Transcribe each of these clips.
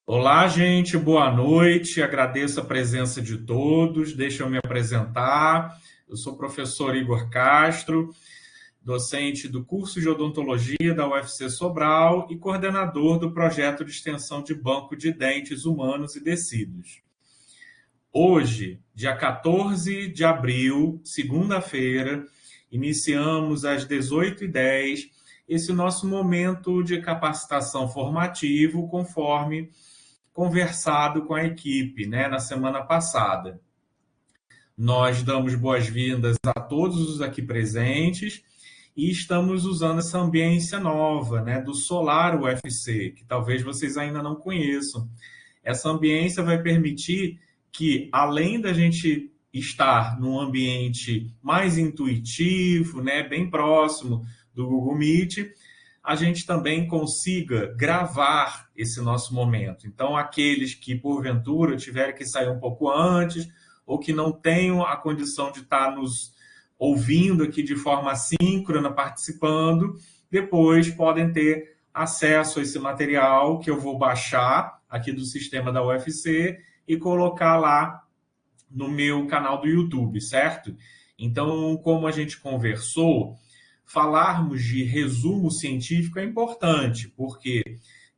Olá, gente, boa noite. Agradeço a presença de todos. Deixa eu me apresentar. Eu sou o professor Igor Castro, docente do curso de odontologia da UFC Sobral e coordenador do projeto de extensão de banco de dentes humanos e tecidos. Hoje, dia 14 de abril, segunda-feira, iniciamos às 18h10 esse nosso momento de capacitação formativo, conforme conversado com a equipe, né, na semana passada. Nós damos boas-vindas a todos os aqui presentes e estamos usando essa ambiência nova, né, do Solar UFC, que talvez vocês ainda não conheçam. Essa ambiência vai permitir que, além da gente estar num ambiente mais intuitivo, né, bem próximo do Google Meet, a gente também consiga gravar esse nosso momento. Então, aqueles que, porventura, tiverem que sair um pouco antes ou que não tenham a condição de estar nos ouvindo aqui de forma síncrona, participando, depois podem ter acesso a esse material que eu vou baixar aqui do sistema da UFC e colocar lá no meu canal do YouTube, certo? Então, como a gente conversou, falarmos de resumo científico é importante, porque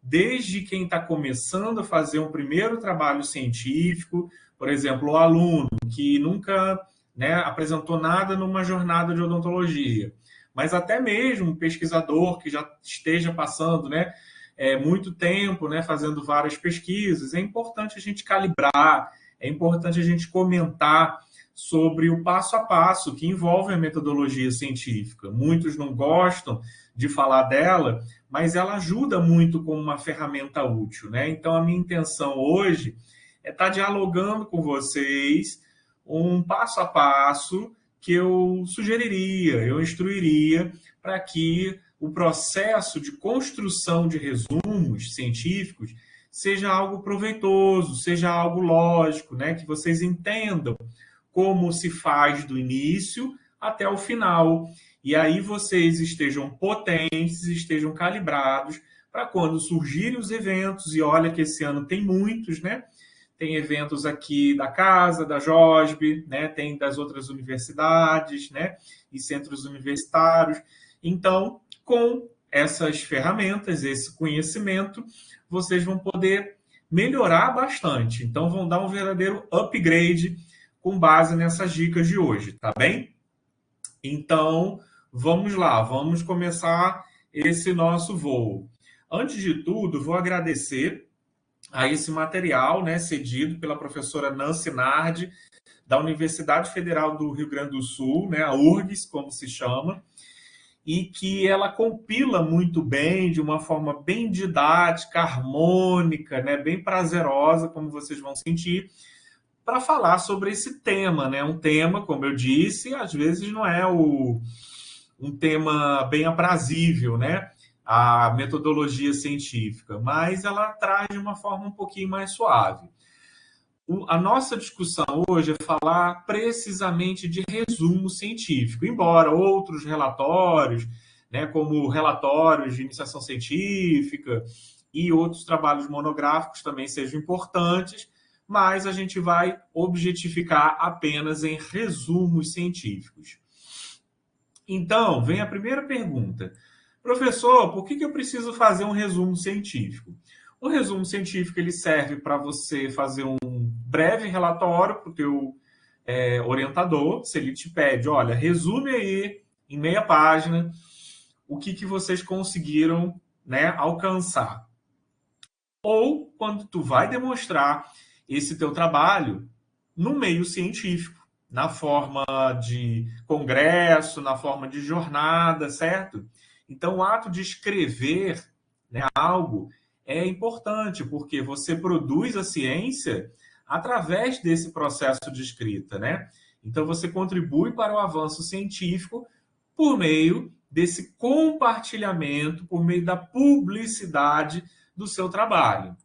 desde quem está começando a fazer um primeiro trabalho científico, por exemplo, o aluno que nunca, né, apresentou nada numa jornada de odontologia, mas até mesmo um pesquisador que já esteja passando, né, muito tempo, né, fazendo várias pesquisas, é importante a gente calibrar, é importante a gente comentar sobre o passo a passo que envolve a metodologia científica. Muitos não gostam de falar dela, mas ela ajuda muito como uma ferramenta útil, né? Então, a minha intenção hoje é estar dialogando com vocês um passo a passo que eu sugeriria, eu instruiria para que o processo de construção de resumos científicos seja algo proveitoso, seja algo lógico, né? Que vocês entendam como se faz do início até o final. E aí vocês estejam potentes, estejam calibrados para quando surgirem os eventos, e olha que esse ano tem muitos, né? Tem eventos aqui da casa, da JOSB, né? Tem das outras universidades, né? E centros universitários. Então, com essas ferramentas, esse conhecimento, vocês vão poder melhorar bastante. Então, vão dar um verdadeiro upgrade com base nessas dicas de hoje, tá bem? Então, vamos lá, vamos começar esse nosso voo. Antes de tudo, vou agradecer a esse material, né, cedido pela professora Nancy Nardi, da Universidade Federal do Rio Grande do Sul, né, a URGS, como se chama, e que ela compila muito bem, de uma forma bem didática, harmônica, né, bem prazerosa, como vocês vão sentir, para falar sobre esse tema, né? Um tema, como eu disse, às vezes não é um tema bem aprazível, né? A metodologia científica, mas ela traz de uma forma um pouquinho mais suave. A nossa discussão hoje é falar precisamente de resumo científico, embora outros relatórios, né, como relatórios de iniciação científica e outros trabalhos monográficos também sejam importantes, mas a gente vai objetificar apenas em resumos científicos. Então, vem a primeira pergunta. Professor, por que eu preciso fazer um resumo científico? O resumo científico ele serve para você fazer um breve relatório para o teu orientador. Se ele te pede, olha, resume aí em meia página o que vocês conseguiram, né, alcançar. Ou quando tu vai demonstrar esse teu trabalho no meio científico, na forma de congresso, na forma de jornada, certo? Então, o ato de escrever, né, algo é importante, porque você produz a ciência através desse processo de escrita, né? Então, você contribui para o avanço científico por meio desse compartilhamento, por meio da publicidade do seu trabalho.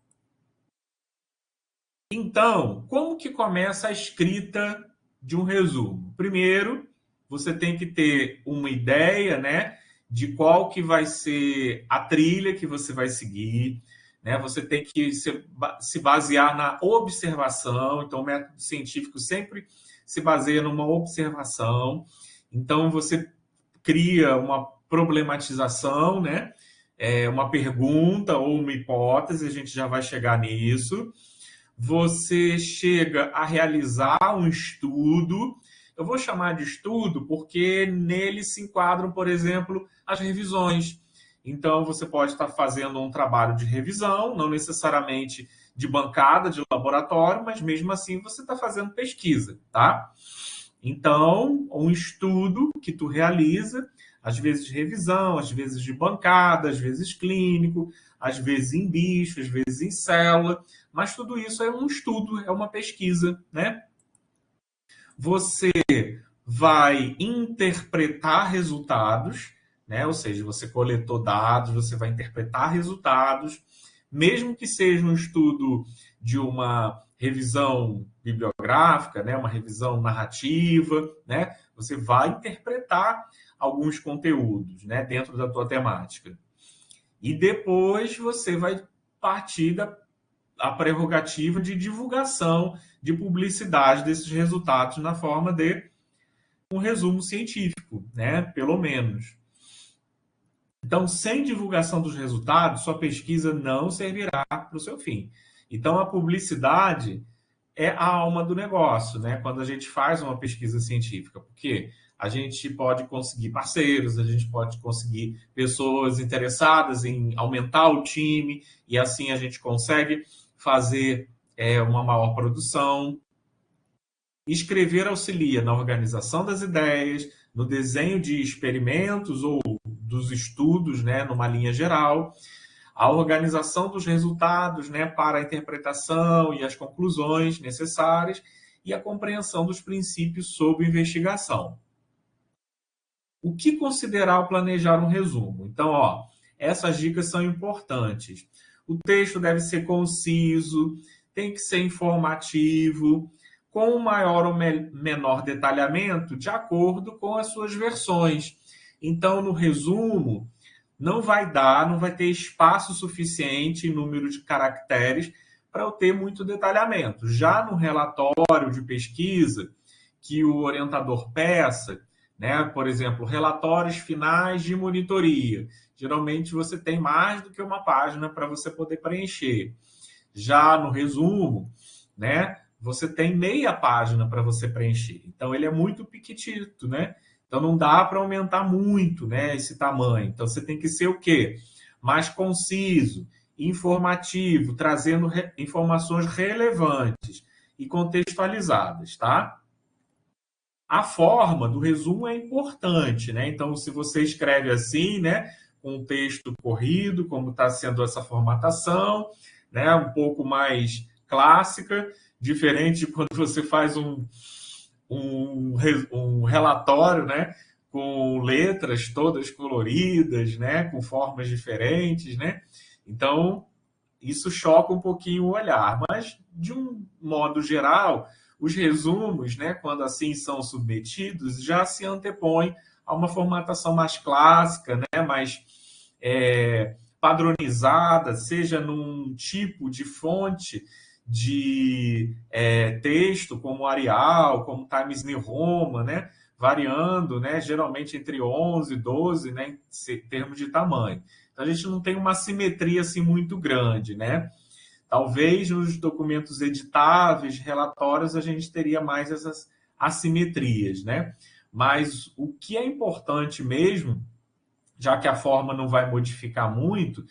Então, como que começa a escrita de um resumo? Primeiro, você tem que ter uma ideia, né, de qual que vai ser a trilha que você vai seguir. né? Você tem que se basear na observação. Então, o método científico sempre se baseia numa observação. Então, você cria uma problematização, né? Uma pergunta ou uma hipótese, a gente já vai chegar nisso. Você chega a realizar um estudo. Eu vou chamar de estudo porque nele se enquadram, por exemplo, as revisões. Então, você pode estar fazendo um trabalho de revisão, não necessariamente de bancada, de laboratório, mas mesmo assim você está fazendo pesquisa, tá? Então, um estudo que tu realiza, às vezes de revisão, às vezes de bancada, às vezes clínico, às vezes em bicho, às vezes em célula, mas tudo isso é um estudo, é uma pesquisa, né? Você vai interpretar resultados, né? Ou seja, você coletou dados, você vai interpretar resultados, mesmo que seja um estudo de uma revisão bibliográfica, né? Uma revisão narrativa, né? Você vai interpretar alguns conteúdos, né? Dentro da tua temática. E depois você vai partir da prerrogativa de divulgação, de publicidade desses resultados na forma de um resumo científico, né? Pelo menos. Então, sem divulgação dos resultados, sua pesquisa não servirá para o seu fim. Então, a publicidade é a alma do negócio, né? Quando a gente faz uma pesquisa científica, porque a gente pode conseguir parceiros, a gente pode conseguir pessoas interessadas em aumentar o time, e assim a gente consegue fazer uma maior produção. Escrever auxilia na organização das ideias, no desenho de experimentos ou dos estudos, né, numa linha geral, a organização dos resultados, né, para a interpretação e as conclusões necessárias e a compreensão dos princípios sob investigação. O que considerar ao planejar um resumo? Então, essas dicas são importantes. O texto deve ser conciso, tem que ser informativo, com um maior ou menor detalhamento de acordo com as suas versões. Então, no resumo, não vai ter espaço suficiente em número de caracteres para eu ter muito detalhamento. Já no relatório de pesquisa que o orientador peça, né, por exemplo, relatórios finais de monitoria, geralmente você tem mais do que uma página para você poder preencher. Já no resumo, né, você tem meia página para você preencher. Então, ele é muito piquitito, né? Então, não dá para aumentar muito, né, esse tamanho. Então, você tem que ser o quê? Mais conciso, informativo, trazendo informações relevantes e contextualizadas, tá? A forma do resumo é importante, né? Então, se você escreve assim, né, com um texto corrido, como está sendo essa formatação, né, um pouco mais clássica, diferente de quando você faz um relatório, né, com letras todas coloridas, né, com formas diferentes, né? Então, isso choca um pouquinho o olhar, mas de um modo geral, os resumos, né, quando assim são submetidos, já se antepõem a uma formatação mais clássica, né, mais padronizada, seja num tipo de fonte de texto, como Arial, como Times New Roman, né, variando, né, geralmente entre 11 e 12, né, em termos de tamanho. Então, a gente não tem uma simetria assim muito grande, né? Talvez nos documentos editáveis, relatórios, a gente teria mais essas assimetrias, né? Mas o que é importante mesmo, já que a forma não vai modificar muito,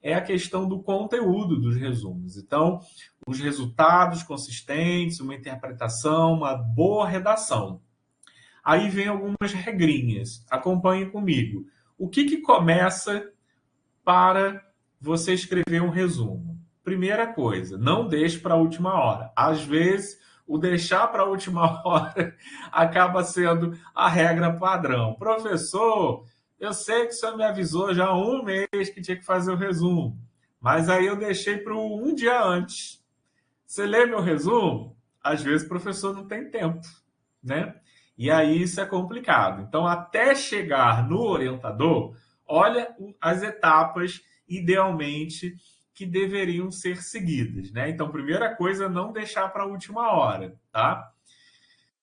é a questão do conteúdo dos resumos. Então, os resultados consistentes, uma interpretação, uma boa redação. Aí vem algumas regrinhas. Acompanhe comigo. O que começa para você escrever um resumo? Primeira coisa, não deixe para a última hora. Às vezes, o deixar para a última hora acaba sendo a regra padrão. Professor, eu sei que o senhor me avisou já há um mês que tinha que fazer o resumo, mas aí eu deixei para um dia antes. Você lê meu resumo? Às vezes o professor não tem tempo, né? E aí isso é complicado. Então, até chegar no orientador, olha as etapas, idealmente, que deveriam ser seguidas, né? Então, primeira coisa, não deixar para a última hora, tá?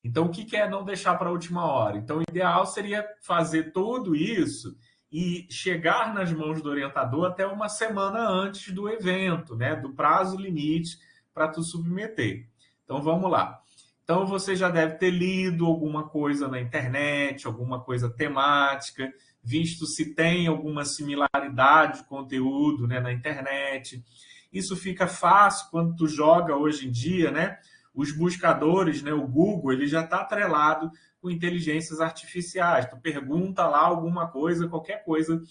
Então, o que é não deixar para a última hora? Então, o ideal seria fazer tudo isso e chegar nas mãos do orientador até uma semana antes do evento, né? Do prazo limite para tu submeter. Então, vamos lá. Então, você já deve ter lido alguma coisa na internet, alguma coisa temática, visto se tem alguma similaridade de conteúdo, né, na internet. Isso fica fácil quando tu joga hoje em dia, né? Os buscadores, né, o Google, ele já está atrelado com inteligências artificiais. Tu pergunta lá alguma coisa, qualquer coisa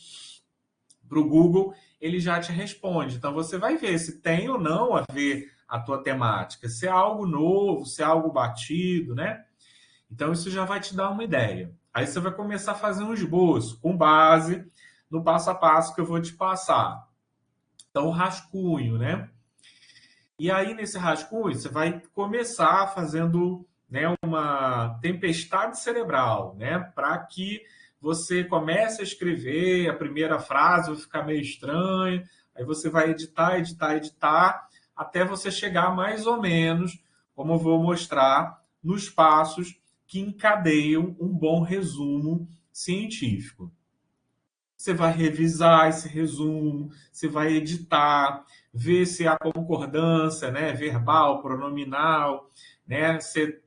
para o Google, ele já te responde. Então, você vai ver se tem ou não a ver a tua temática, se é algo novo, se é algo batido, né? Então, isso já vai te dar uma ideia. Aí você vai começar a fazer um esboço com base no passo a passo que eu vou te passar. Então, rascunho, né? E aí, nesse rascunho, você vai começar fazendo, né, uma tempestade cerebral, né? Para que você comece a escrever, a primeira frase vai ficar meio estranha, aí você vai editar, até você chegar mais ou menos, como eu vou mostrar, nos passos que encadeiam um bom resumo científico. Você vai revisar esse resumo, você vai editar, ver se há concordância, né, verbal, pronominal, né,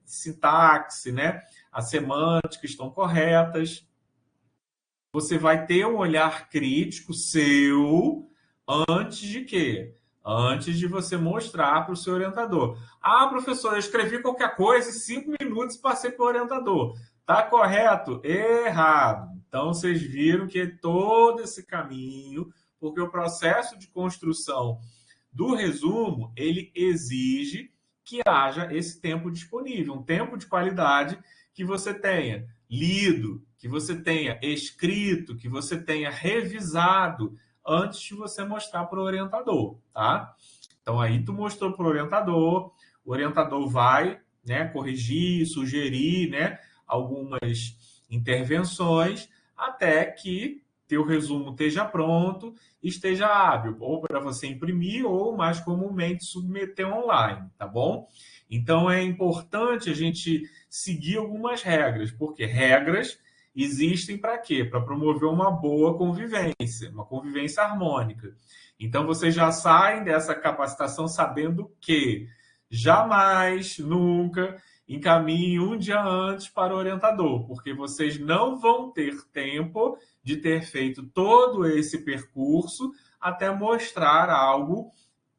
sintaxe, né, a semântica estão corretas. Você vai ter um olhar crítico seu antes de quê? Antes de você mostrar para o seu orientador. Ah, professor, eu escrevi qualquer coisa em 5 minutos e passei para o orientador. Tá correto? Errado. Então, vocês viram que é todo esse caminho, porque o processo de construção do resumo, ele exige que haja esse tempo disponível, um tempo de qualidade que você tenha lido, que você tenha escrito, que você tenha revisado antes de você mostrar para o orientador, tá? Então, aí tu mostrou para o orientador vai, né, corrigir, sugerir, né, algumas intervenções até que teu resumo esteja pronto, esteja hábil, ou para você imprimir, ou mais comumente submeter online, tá bom? Então é importante a gente seguir algumas regras, porque regras existem para quê? Para promover uma boa convivência, uma convivência harmônica. Então vocês já saem dessa capacitação sabendo que jamais, nunca encaminhe um dia antes para o orientador, porque vocês não vão ter tempo de ter feito todo esse percurso até mostrar algo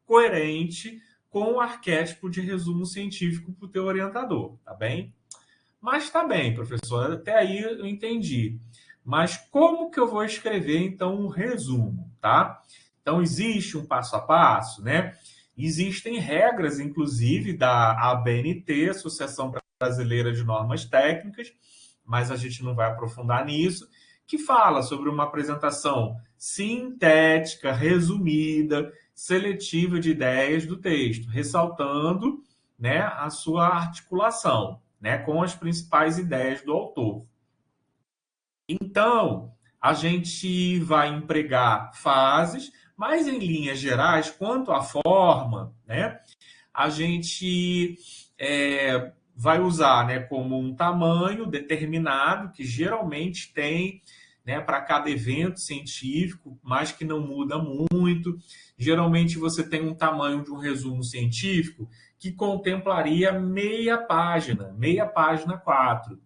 coerente com o arquétipo de resumo científico para o teu orientador, tá bem? Mas tá bem, professor, até aí eu entendi. Mas como que eu vou escrever, então, um resumo, tá? Então, existe um passo a passo, né? Existem regras, inclusive, da ABNT, Associação Brasileira de Normas Técnicas, mas a gente não vai aprofundar nisso, que fala sobre uma apresentação sintética, resumida, seletiva de ideias do texto, ressaltando, né, a sua articulação, né, com as principais ideias do autor. Então, a gente vai empregar fases, mas em linhas gerais, quanto à forma, né, a gente vai usar, né, como um tamanho determinado, que geralmente tem, né, para cada evento científico, mas que não muda muito. Geralmente você tem um tamanho de um resumo científico que contemplaria meia página 4.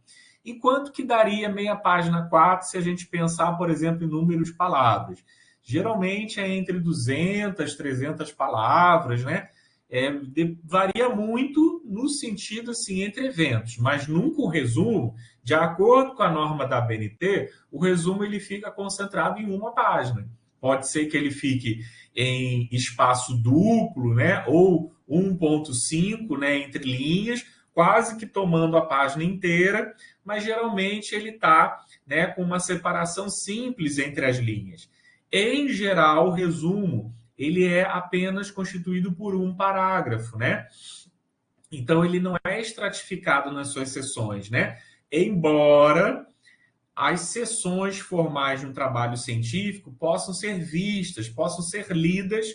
E quanto que daria meia página 4 se a gente pensar, por exemplo, em números de palavras? Geralmente é entre 200, 300 palavras, né? Varia muito no sentido assim entre eventos, mas nunca um resumo, de acordo com a norma da ABNT, o resumo ele fica concentrado em uma página. Pode ser que ele fique em espaço duplo, né, ou 1.5, né, entre linhas, quase que tomando a página inteira, mas geralmente ele está, né, com uma separação simples entre as linhas. Em geral, o resumo ele é apenas constituído por um parágrafo, né? Então, ele não é estratificado nas suas seções, né? Embora as seções formais de um trabalho científico possam ser vistas, possam ser lidas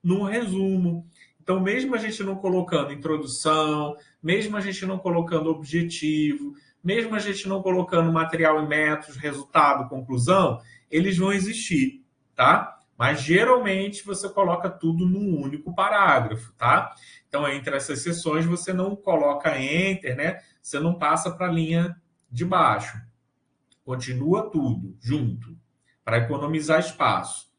no resumo. Então, mesmo a gente não colocando introdução, mesmo a gente não colocando objetivo, mesmo a gente não colocando material e métodos, resultado, conclusão, eles vão existir, tá? Mas geralmente você coloca tudo num único parágrafo, tá? Então, entre essas seções, você não coloca enter, né? Você não passa para a linha de baixo. Continua tudo junto, para economizar espaço.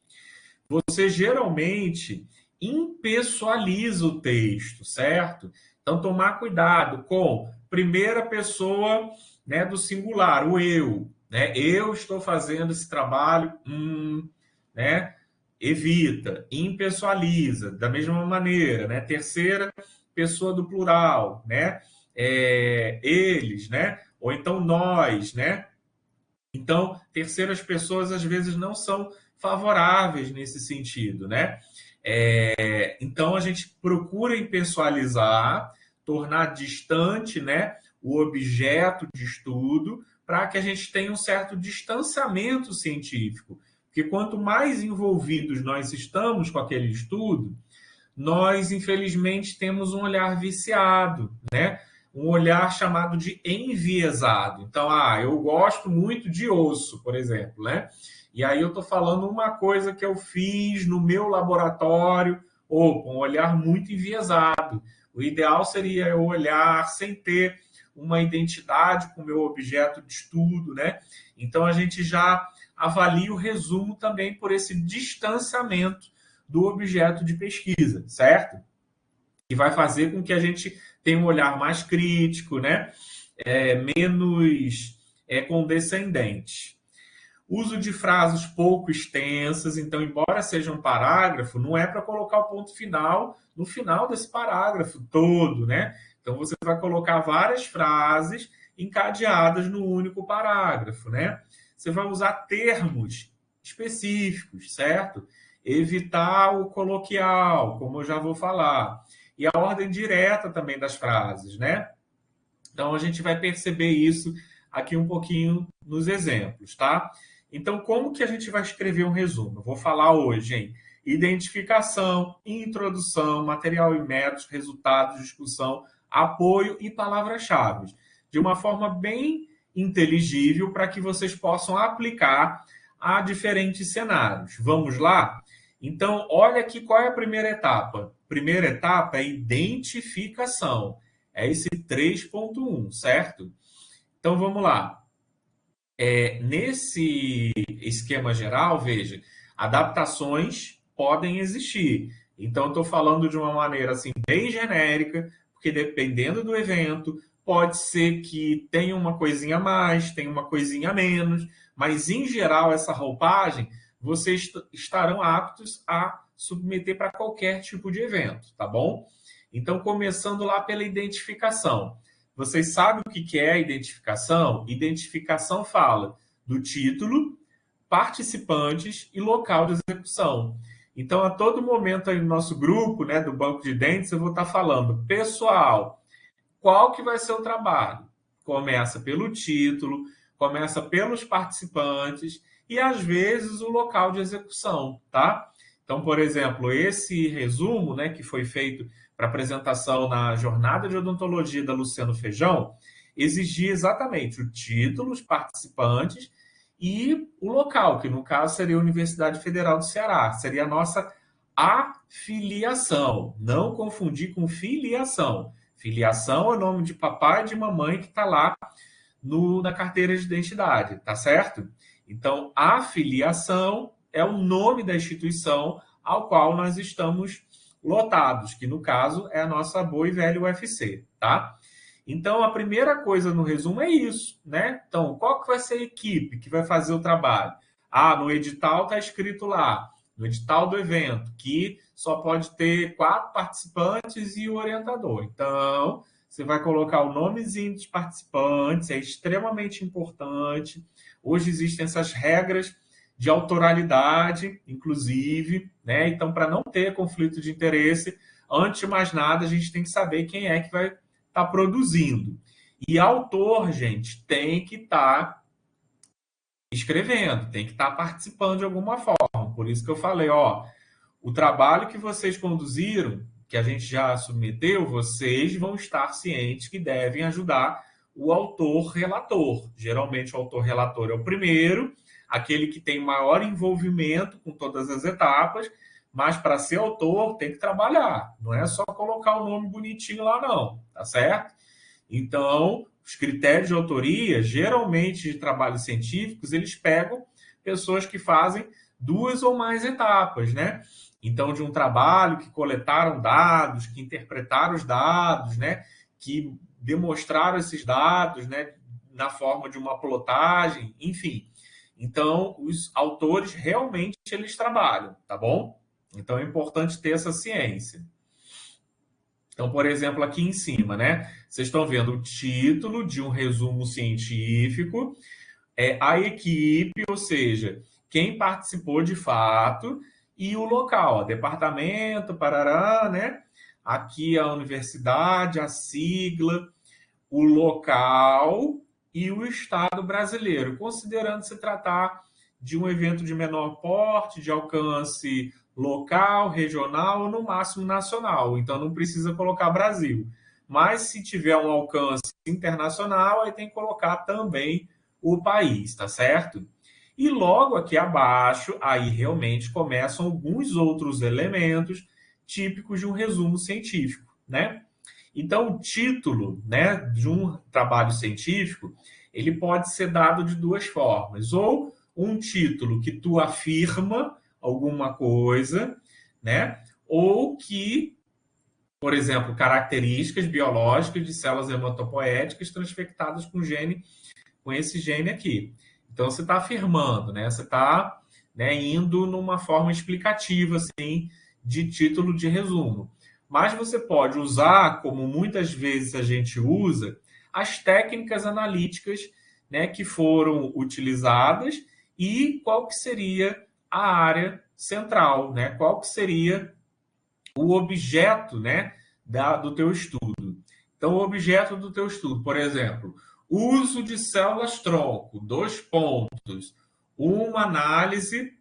Você geralmente impessoaliza o texto, certo? Então, tomar cuidado com primeira pessoa, né, do singular, o eu. Né? Eu estou fazendo esse trabalho, né? Evita, impessoaliza, da mesma maneira, né? Terceira pessoa do plural, né? Eles, né? Ou então nós, né? Então, terceiras pessoas às vezes não são favoráveis nesse sentido, né? Então, a gente procura impessoalizar, tornar distante, né, o objeto de estudo, para que a gente tenha um certo distanciamento científico. Porque quanto mais envolvidos nós estamos com aquele estudo, nós, infelizmente, temos um olhar viciado, né? Um olhar chamado de enviesado. Então, eu gosto muito de osso, por exemplo, né? E aí eu estou falando uma coisa que eu fiz no meu laboratório, ou com um olhar muito enviesado. O ideal seria eu olhar sem ter uma identidade com o meu objeto de estudo, né? Então, a gente já avalia o resumo também por esse distanciamento do objeto de pesquisa, certo? Que vai fazer com que a gente tenha um olhar mais crítico, né? Menos condescendente. Uso de frases pouco extensas, então, embora seja um parágrafo, não é para colocar o ponto final no final desse parágrafo todo, né? Então, você vai colocar várias frases encadeadas no único parágrafo, né? Você vai usar termos específicos, certo? Evitar o coloquial, como eu já vou falar. E a ordem direta também das frases, né? Então, a gente vai perceber isso aqui um pouquinho nos exemplos, tá? Então, como que a gente vai escrever um resumo? Eu vou falar hoje em identificação, introdução, material e métodos, resultados, discussão, apoio e palavras-chave, de uma forma bem inteligível para que vocês possam aplicar a diferentes cenários. Vamos lá? Então, olha aqui qual é a primeira etapa. Primeira etapa é identificação. É esse 3.1, certo? Então, vamos lá. Nesse esquema geral, veja, adaptações podem existir. Então, estou falando de uma maneira assim, bem genérica, porque dependendo do evento, pode ser que tenha uma coisinha a mais, tenha uma coisinha a menos, mas em geral, essa roupagem, vocês estarão aptos a submeter para qualquer tipo de evento, tá bom? Então, começando lá pela identificação. Vocês sabem o que é a identificação? Identificação fala do título, participantes e local de execução. Então, a todo momento aí no nosso grupo, né, do Banco de Dentes, eu vou estar falando, pessoal, qual que vai ser o trabalho? Começa pelo título, começa pelos participantes e, às vezes, o local de execução, tá? Então, por exemplo, esse resumo, né, que foi feito para apresentação na Jornada de Odontologia da Luciano Feijão, exigia exatamente o título, os participantes e o local, que no caso seria a Universidade Federal do Ceará, seria a nossa afiliação. Não confundir com filiação. Filiação é o nome de papai e de mamãe que está lá na carteira de identidade, tá certo? Então, afiliação é o nome da instituição ao qual nós estamos lotados, que no caso é a nossa boa e velha UFC, tá? Então, a primeira coisa no resumo é isso, né? Então, qual que vai ser a equipe que vai fazer o trabalho? No edital está escrito lá, no edital do evento, que só pode ter 4 participantes e o orientador. Então, você vai colocar o nomezinho dos participantes, é extremamente importante. Hoje existem essas regras de autoralidade, inclusive, né? Então, para não ter conflito de interesse, antes de mais nada, a gente tem que saber quem é que vai estar produzindo. E autor, gente, tem que estar escrevendo, tem que estar participando de alguma forma. Por isso que eu falei, o trabalho que vocês conduziram, que a gente já submeteu, vocês vão estar cientes que devem ajudar o autor-relator. Geralmente, o autor-relator é o primeiro, aquele que tem maior envolvimento com todas as etapas, mas para ser autor tem que trabalhar. Não é só colocar o nome bonitinho lá, não. Tá certo? Então, os critérios de autoria, geralmente de trabalhos científicos, eles pegam pessoas que fazem 2 ou mais etapas, né? Então, de um trabalho que coletaram dados, que interpretaram os dados, né? Que demonstraram esses dados, né? Na forma de uma plotagem, enfim. Então, os autores realmente eles trabalham, tá bom? Então, é importante ter essa ciência. Então, por exemplo, aqui em cima, né? Vocês estão vendo o título de um resumo científico, a equipe, ou seja, quem participou de fato, e o local, ó, departamento, parará, né? Aqui a universidade, a sigla, o local e o estado brasileiro, considerando se tratar de um evento de menor porte, de alcance local, regional ou no máximo nacional. Então não precisa colocar Brasil. Mas se tiver um alcance internacional, aí tem que colocar também o país, tá certo? E logo aqui abaixo, aí realmente começam alguns outros elementos típicos de um resumo científico, né? Então, o título, né, de um trabalho científico, ele pode ser dado de 2 formas. Ou um título que tu afirma alguma coisa, né? Ou que, por exemplo, características biológicas de células hematopoéticas transfectadas com esse gene aqui. Então, você está afirmando, né? Você está, né, indo numa forma explicativa, assim, de título de resumo. Mas você pode usar, como muitas vezes a gente usa, as técnicas analíticas, né, que foram utilizadas e qual que seria a área central, né? Qual que seria o objeto, né, do teu estudo. Então, o objeto do teu estudo, por exemplo, uso de células-tronco, 2 pontos, uma análise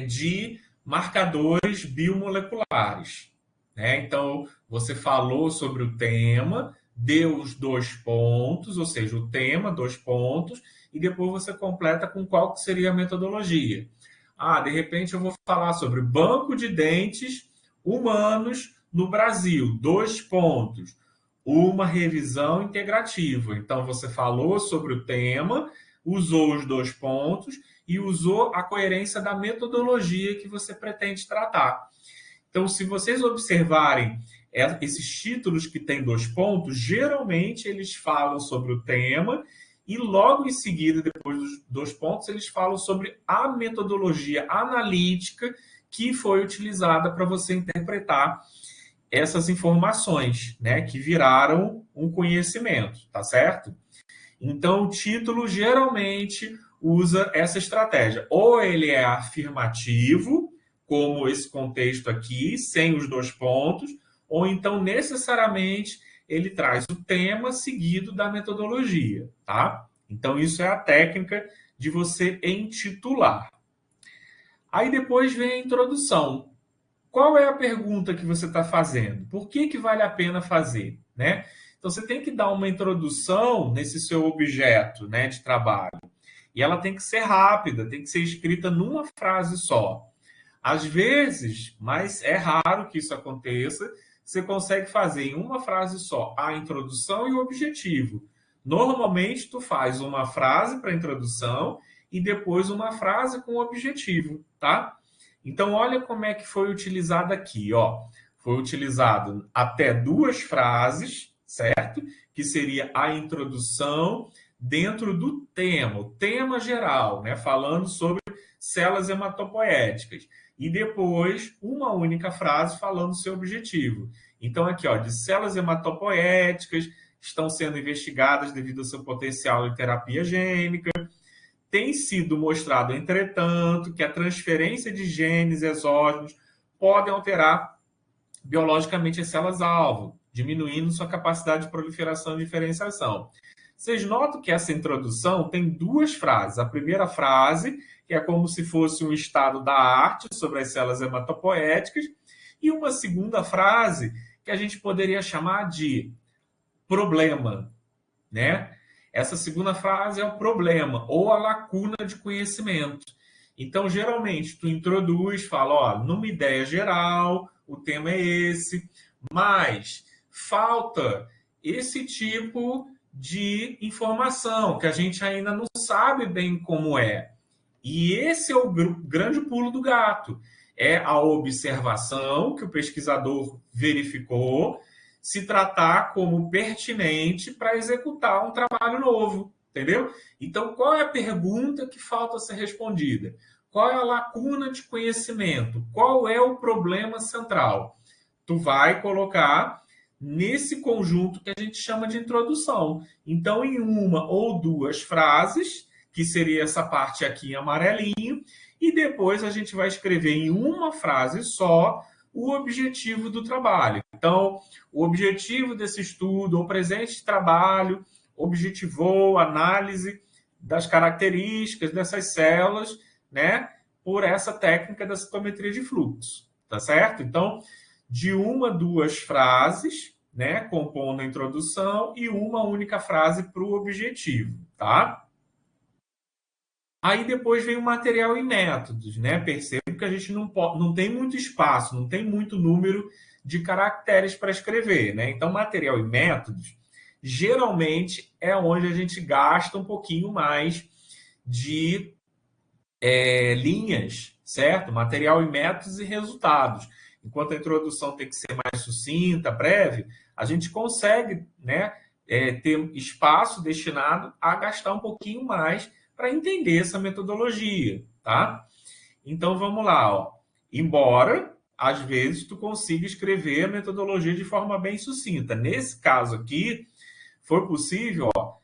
de marcadores biomoleculares, né? Então, você falou sobre o tema, deu os 2 pontos, ou seja, o tema, 2 pontos, e depois você completa com qual que seria a metodologia. Ah, de repente eu vou falar sobre banco de dentes humanos no Brasil, 2 pontos. Uma revisão integrativa. Então, você falou sobre o tema, usou os 2 pontos e usou a coerência da metodologia que você pretende tratar. Então, se vocês observarem esses títulos que têm 2 pontos, geralmente eles falam sobre o tema e logo em seguida, depois dos 2 pontos, eles falam sobre a metodologia analítica que foi utilizada para você interpretar essas informações, né, que viraram um conhecimento, tá certo? Então, o título geralmente usa essa estratégia. Ou ele é afirmativo, como esse contexto aqui, sem os 2 pontos, ou então, necessariamente, ele traz o tema seguido da metodologia, tá? Então, isso é a técnica de você intitular. Aí depois vem a introdução. Qual é a pergunta que você está fazendo? Por que vale a pena fazer, né? Então, você tem que dar uma introdução nesse seu objeto, né, de trabalho. E ela tem que ser rápida, tem que ser escrita numa frase só. Às vezes, mas é raro que isso aconteça, você consegue fazer em uma frase só a introdução e o objetivo. Normalmente, tu faz uma frase para a introdução e depois uma frase com o objetivo, tá? Então, olha como é que foi utilizado aqui, ó. Foi utilizado até 2 frases, certo? Que seria a introdução dentro do tema, o tema geral, né? Falando sobre células hematopoéticas. E depois, uma única frase falando seu objetivo. Então, aqui, ó, de células hematopoéticas estão sendo investigadas devido ao seu potencial em terapia gênica. Tem sido mostrado, entretanto, que a transferência de genes exógenos podem alterar biologicamente as células-alvo, diminuindo sua capacidade de proliferação e diferenciação. Vocês notam que essa introdução tem duas frases. A primeira frase, que é como se fosse um estado da arte sobre as células hematopoéticas, e uma segunda frase, que a gente poderia chamar de problema, né? Essa segunda frase é o problema, ou a lacuna de conhecimento. Então, geralmente, tu introduz, fala, ó, numa ideia geral, o tema é esse, mas falta esse tipo de informação que a gente ainda não sabe bem como é. E esse é o grande pulo do gato. É a observação que o pesquisador verificou se tratar como pertinente para executar um trabalho novo, entendeu? Então, qual é a pergunta que falta ser respondida? Qual é a lacuna de conhecimento? Qual é o problema central? Tu vai colocar nesse conjunto que a gente chama de introdução. Então, em uma ou duas frases, que seria essa parte aqui em amarelinho, e depois a gente vai escrever em uma frase só o objetivo do trabalho. Então, o objetivo desse estudo, o presente de trabalho, objetivou análise das características dessas células, né, por essa técnica da citometria de fluxo, tá certo? Então, de uma, duas frases, né, compondo a introdução e uma única frase para o objetivo, tá? Aí depois vem o material e métodos, né? Percebo que a gente não tem muito espaço, não tem muito número de caracteres para escrever, né? Então, material e métodos, geralmente é onde a gente gasta um pouquinho mais de linhas, certo? Material e métodos e resultados. Enquanto a introdução tem que ser mais sucinta, breve, a gente consegue, né, ter espaço destinado a gastar um pouquinho mais para entender essa metodologia, tá? Então vamos lá, ó. Embora às vezes tu consiga escrever a metodologia de forma bem sucinta. Nesse caso aqui, foi possível, ó,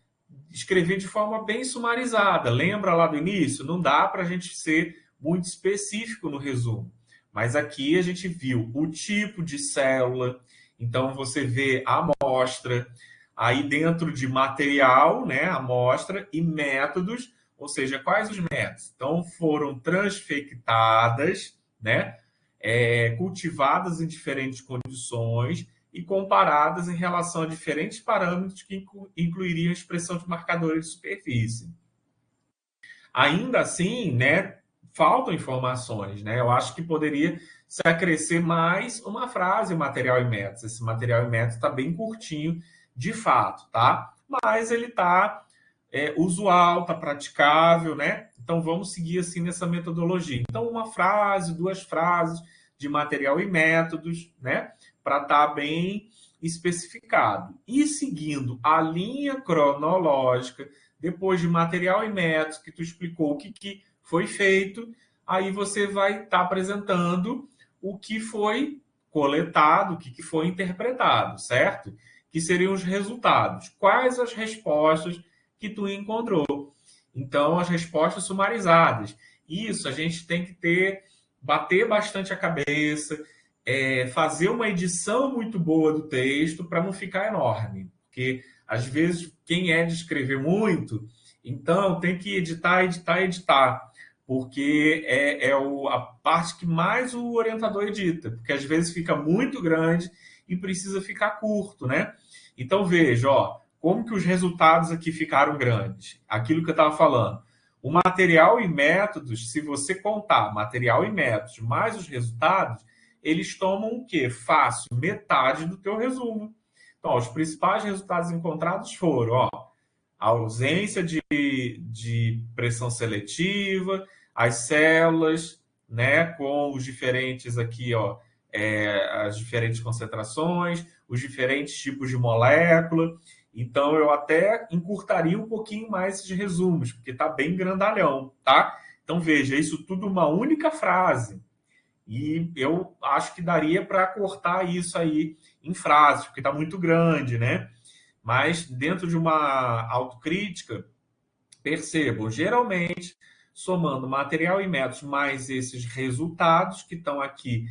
escrever de forma bem sumarizada. Lembra lá do início? Não dá para a gente ser muito específico no resumo. Mas aqui a gente viu o tipo de célula, então você vê a amostra, aí dentro de material, né, amostra e métodos, ou seja, quais os métodos? Então foram transfectadas, né, cultivadas em diferentes condições e comparadas em relação a diferentes parâmetros que incluiriam a expressão de marcadores de superfície. Ainda assim, né, faltam informações, né? Eu acho que poderia se acrescer mais uma frase, material e métodos. Esse material e métodos está bem curtinho, de fato, tá? Mas ele está usual, está praticável, né? Então vamos seguir assim nessa metodologia. Então, uma frase, duas frases de material e métodos, né? Para estar bem especificado. E seguindo a linha cronológica, depois de material e métodos, que tu explicou o que foi feito, aí você vai estar apresentando o que foi coletado, o que foi interpretado, certo? Que seriam os resultados. Quais as respostas que tu encontrou? Então, as respostas sumarizadas. Isso a gente tem que bater bastante a cabeça, fazer uma edição muito boa do texto para não ficar enorme. Porque, às vezes, quem é de escrever muito, então tem que editar, editar, editar. Porque a parte que mais o orientador edita. Porque, às vezes, fica muito grande e precisa ficar curto, né? Então, veja, ó, como que os resultados aqui ficaram grandes. Aquilo que eu estava falando. O material e métodos, se você contar material e métodos mais os resultados, eles tomam o quê? Fácil, metade do teu resumo. Então, ó, os principais resultados encontrados foram, ó, a ausência de pressão seletiva, as células, né, com os diferentes aqui, ó, as diferentes concentrações, os diferentes tipos de molécula. Então, eu até encurtaria um pouquinho mais esses resumos, porque está bem grandalhão, tá? Então, veja, isso tudo uma única frase. E eu acho que daria para cortar isso aí em frases, porque está muito grande, né? Mas dentro de uma autocrítica, percebam, geralmente, somando material e métodos mais esses resultados que estão aqui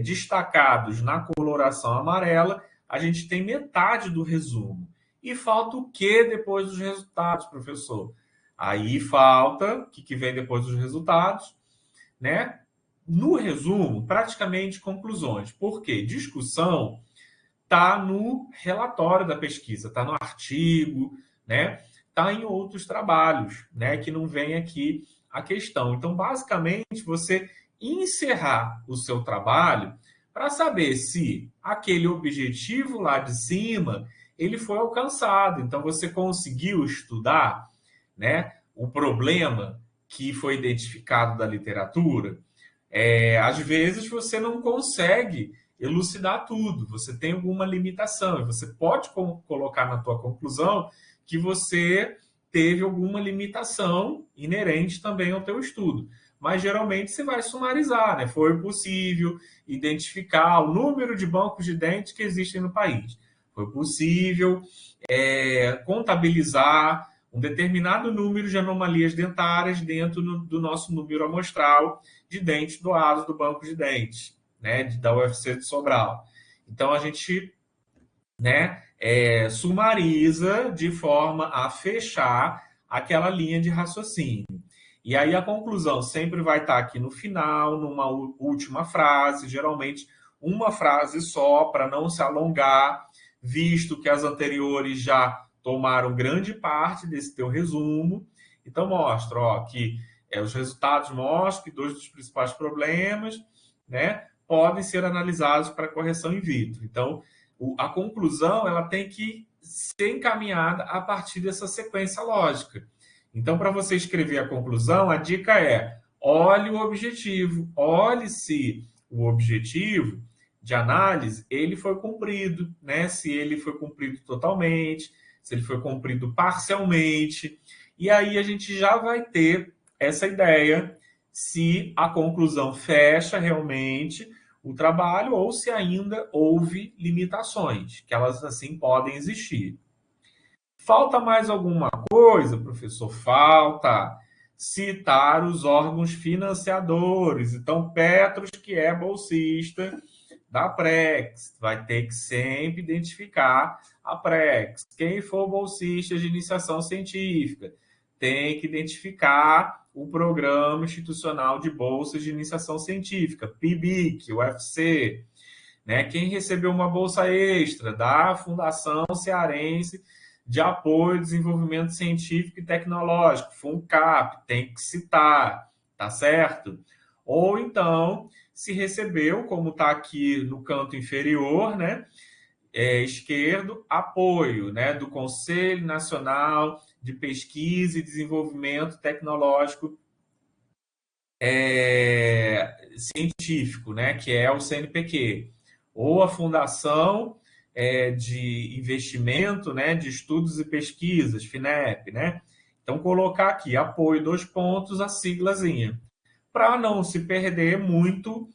destacados na coloração amarela, a gente tem metade do resumo. E falta o que depois dos resultados, professor? Aí falta o que vem depois dos resultados, né? No resumo, praticamente conclusões. Por quê? Discussão está no relatório da pesquisa, está no artigo, né? Está em outros trabalhos, né? Que não vem aqui a questão. Então, basicamente, você encerrar o seu trabalho para saber se aquele objetivo lá de cima ele foi alcançado. Então, você conseguiu estudar, né? O problema que foi identificado da literatura. Às vezes você não consegue elucidar tudo, você tem alguma limitação, e você pode colocar na tua conclusão que você teve alguma limitação inerente também ao teu estudo. Mas geralmente você vai sumarizar, né? Foi possível identificar o número de bancos de dentes que existem no país. Foi possível contabilizar um determinado número de anomalias dentárias dentro do nosso número amostral de dentes doados do banco de dentes, né, da UFC de Sobral. Então, a gente, né, sumariza de forma a fechar aquela linha de raciocínio. E aí a conclusão sempre vai estar aqui no final, numa última frase, geralmente uma frase só, para não se alongar, visto que as anteriores já tomaram grande parte desse teu resumo. Então mostra, ó, que os resultados mostram que dois dos principais problemas, né, podem ser analisados para correção in vitro. Então, a conclusão ela tem que ser encaminhada a partir dessa sequência lógica. Então, para você escrever a conclusão, a dica é: olhe o objetivo, olhe se o objetivo de análise ele foi cumprido, né? Se ele foi cumprido totalmente, se ele foi cumprido parcialmente. E aí a gente já vai ter essa ideia se a conclusão fecha realmente o trabalho ou se ainda houve limitações, que elas assim podem existir. Falta mais alguma coisa, professor? Falta citar os órgãos financiadores. Então, Petros, que é bolsista da Prex, vai ter que sempre identificar a Prex. Quem for bolsista de iniciação científica tem que identificar o Programa Institucional de Bolsas de Iniciação Científica, PIBIC, UFC. Né? Quem recebeu uma bolsa extra da Fundação Cearense de Apoio ao Desenvolvimento Científico e Tecnológico, FUNCAP, tem que citar, tá certo? Ou então, se recebeu, como está aqui no canto inferior, né, esquerdo, apoio, né, do Conselho Nacional de Pesquisa e Desenvolvimento Tecnológico Científico, né, que é o CNPq, ou a Fundação de Investimento, né, de Estudos e Pesquisas, FINEP, né? Então, colocar aqui, apoio, 2 pontos, a siglazinha, para não se perder muito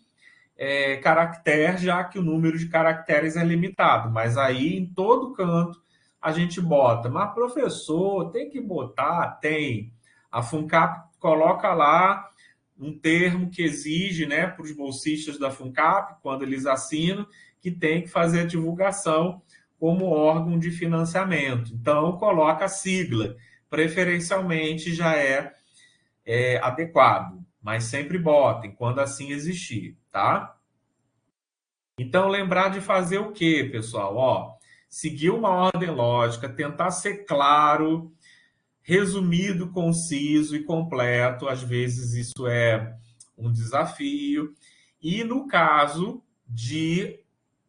caractere, já que o número de caracteres é limitado. Mas aí, em todo canto, a gente bota. Mas, professor, tem que botar? Tem. A FUNCAP coloca lá um termo que exige, né, para os bolsistas da FUNCAP, quando eles assinam, que tem que fazer a divulgação como órgão de financiamento. Então, coloca a sigla. Preferencialmente já é adequado, mas sempre botem, quando assim existir, tá? Então, lembrar de fazer o quê, pessoal? Ó, seguir uma ordem lógica, tentar ser claro, resumido, conciso e completo. Às vezes isso é um desafio. E no caso de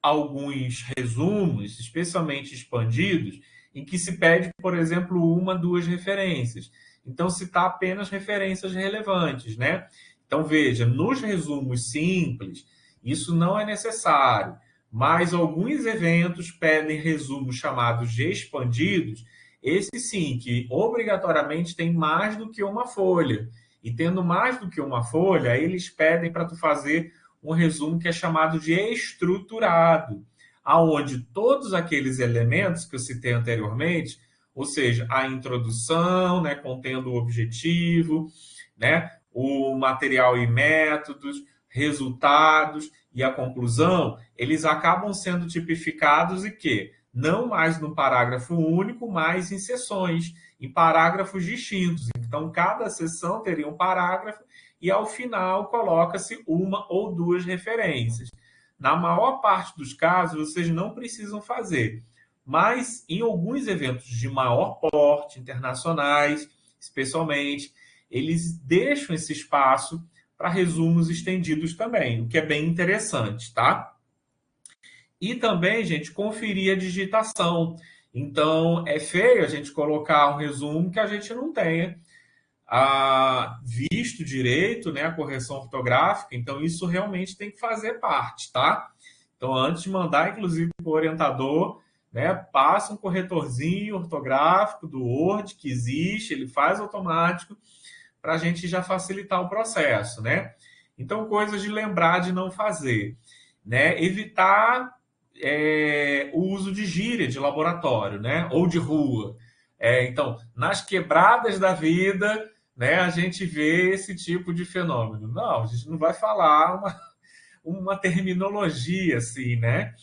alguns resumos, especialmente expandidos, em que se pede, por exemplo, uma, duas referências. Então, citar apenas referências relevantes, né? Então, veja, nos resumos simples, isso não é necessário, mas alguns eventos pedem resumos chamados de expandidos, esse sim, que obrigatoriamente tem mais do que uma folha. E tendo mais do que uma folha, eles pedem para tu fazer um resumo que é chamado de estruturado, aonde todos aqueles elementos que eu citei anteriormente, ou seja, a introdução, né, contendo o objetivo, né, o material e métodos, resultados e a conclusão, eles acabam sendo tipificados e que não mais num parágrafo único, mas em seções, em parágrafos distintos. Então, cada seção teria um parágrafo e, ao final, coloca-se uma ou duas referências. Na maior parte dos casos, vocês não precisam fazer, mas em alguns eventos de maior porte, internacionais, especialmente, eles deixam esse espaço para resumos estendidos também, o que é bem interessante, tá? E também, gente, conferir a digitação. Então, é feio a gente colocar um resumo que a gente não tenha visto direito, né, a correção ortográfica. Então, isso realmente tem que fazer parte, tá? Então, antes de mandar, inclusive, para o orientador, né, passa um corretorzinho ortográfico do Word que existe, ele faz automático, para a gente já facilitar o processo, né? Então, coisas de lembrar de não fazer, né? Evitar o uso de gíria de laboratório, né? Ou de rua. Então, nas quebradas da vida, né, a gente vê esse tipo de fenômeno. Não, a gente não vai falar uma terminologia assim, né?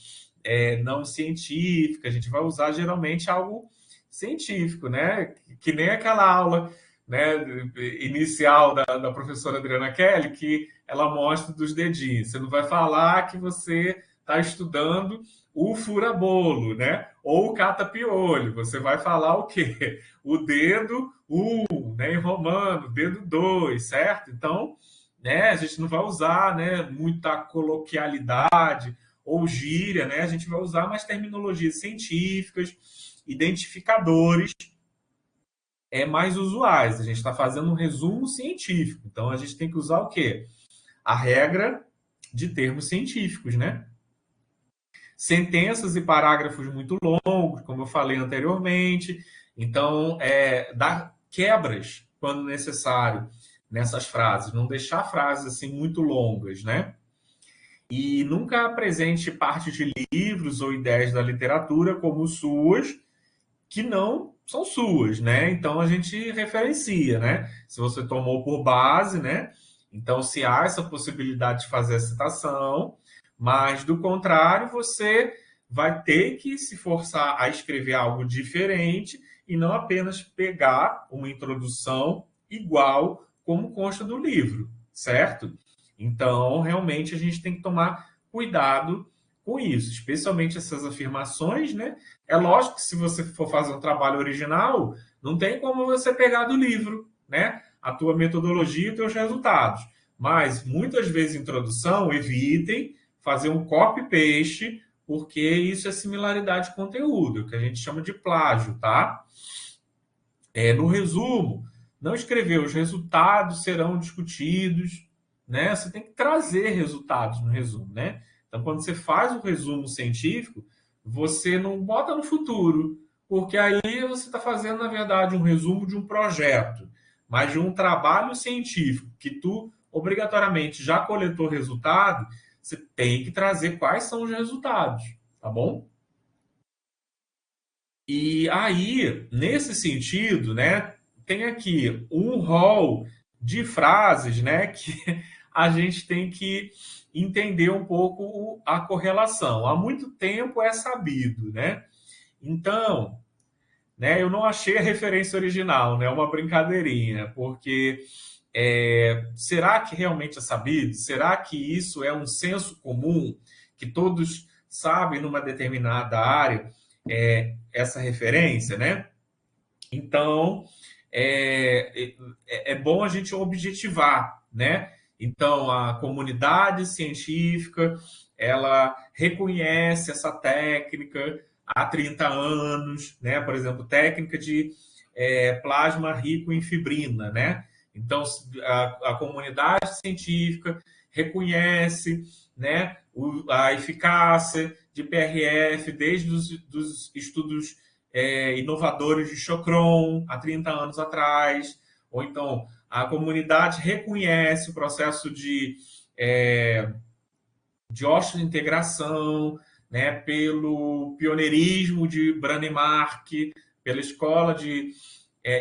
Não científica, a gente vai usar geralmente algo científico, né? Que nem aquela aula, né, inicial da professora Adriana Kelly, que ela mostra dos dedinhos. Você não vai falar que você está estudando o fura-bolo, né? Ou o cata-piolho. Você vai falar o quê? O dedo 1, né, em romano, dedo 2, certo? Então, né, a gente não vai usar, né, muita coloquialidade ou gíria, né? A gente vai usar mais terminologias científicas, identificadores mais usuais. A gente está fazendo um resumo científico. Então, a gente tem que usar o quê? A regra de termos científicos, né? Sentenças e parágrafos muito longos, como eu falei anteriormente. Então, dar quebras quando necessário nessas frases. Não deixar frases assim muito longas, né? E nunca apresente parte de livros ou ideias da literatura como suas, que não são suas, né? Então a gente referencia, né? Se você tomou por base, né? Então, se há essa possibilidade de fazer a citação, mas do contrário, você vai ter que se forçar a escrever algo diferente e não apenas pegar uma introdução igual como consta do livro, certo? Então, realmente a gente tem que tomar cuidado com isso, especialmente essas afirmações, né? É lógico que se você for fazer um trabalho original, não tem como você pegar do livro, né? A tua metodologia e os teus resultados. Mas muitas vezes introdução, evitem fazer um copy-paste, porque isso é similaridade de conteúdo, que a gente chama de plágio, tá? No resumo, não escrever os resultados serão discutidos, né? Você tem que trazer resultados no resumo, né? Então, quando você faz um resumo científico, você não bota no futuro, porque aí você está fazendo, na verdade, um resumo de um projeto, mas de um trabalho científico que tu obrigatoriamente já coletou resultado, você tem que trazer quais são os resultados, tá bom? E aí, nesse sentido, né, tem aqui um rol de frases, né, que a gente tem que entender um pouco a correlação. Há muito tempo é sabido, né? Então, né, eu não achei a referência original, né? Uma brincadeirinha, porque será que realmente é sabido? Será que isso é um senso comum que todos sabem numa determinada área? Essa referência, né? Então, é bom a gente objetivar, né? Então, a comunidade científica, ela reconhece essa técnica há 30 anos, né? Por exemplo, técnica de plasma rico em fibrina, né? Então, a comunidade científica reconhece, né, a eficácia de PRF desde os estudos inovadores de Chocron, há 30 anos atrás, ou então a comunidade reconhece o processo de osteointegração, né, pelo pioneirismo de Branemark, pela escola de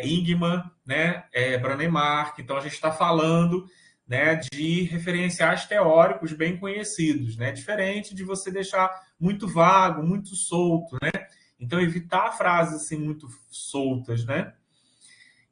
Ingman, né, Branemark. Então, a gente está falando, né, de referenciais teóricos bem conhecidos, né, diferente de você deixar muito vago, muito solto, né? Então, evitar frases assim muito soltas, né?